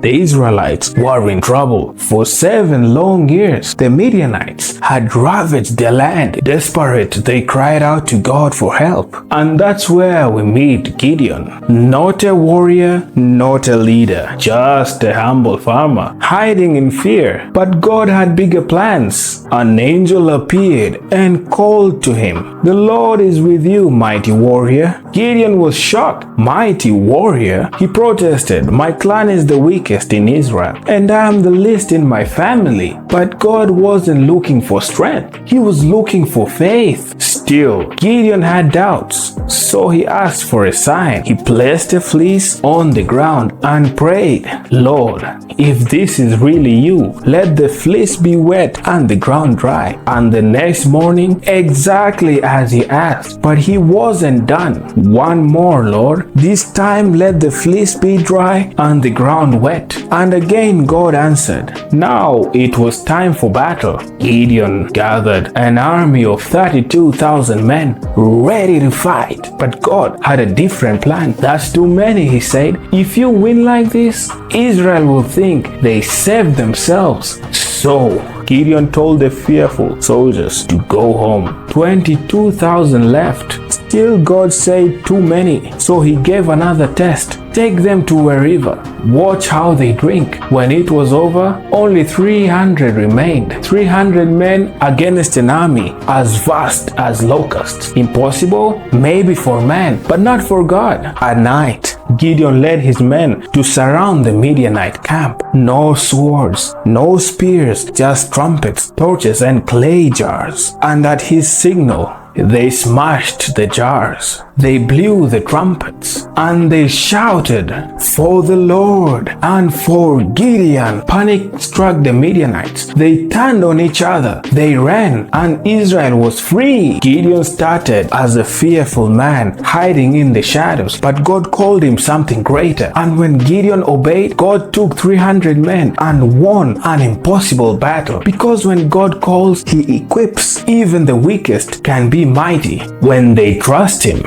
The Israelites were in trouble. For 7 long years, the Midianites had ravaged their land. Desperate, they cried out to God for help. And that's where we meet Gideon. Not a warrior, not a leader, just a humble farmer, hiding in fear. But God had bigger plans. An angel appeared and called to him, "The Lord is with you, mighty warrior." Gideon was shocked. Mighty warrior? He protested, "My clan is the weakest in Israel, and I am the least in my family." But God wasn't looking for strength. He was looking for faith. Still, Gideon had doubts, so he asked for a sign. He placed a fleece on the ground and prayed, "Lord, if this is really you, let the fleece be wet and the ground dry." And the next morning, exactly as he asked, but he wasn't done. "One more, Lord. This time let the fleece be dry and the ground wet." And again God answered. Now it was time for battle. Gideon gathered an army of 32,000 men ready to fight. But God had a different plan. "That's too many," he said. "If you win like this, Israel will think they saved themselves." So Gideon told the fearful soldiers to go home. 22,000 left. Still God said too many, so he gave another test. "Take them to a river. Watch how they drink." When it was over, only 300 remained. 300 men against an army as vast as locusts. Impossible? Maybe for man, but not for God. At night, Gideon led his men to surround the Midianite camp. No swords, no spears, just trumpets, torches, and clay jars. And at his signal, they smashed the jars. They blew the trumpets and they shouted, "For the Lord and for Gideon." Panic struck the Midianites. They turned on each other. They ran and Israel was free. Gideon started as a fearful man hiding in the shadows, but God called him something greater. And when Gideon obeyed, God took 300 men and won an impossible battle. Because when God calls, he equips. Even the weakest can be mighty when they trust him.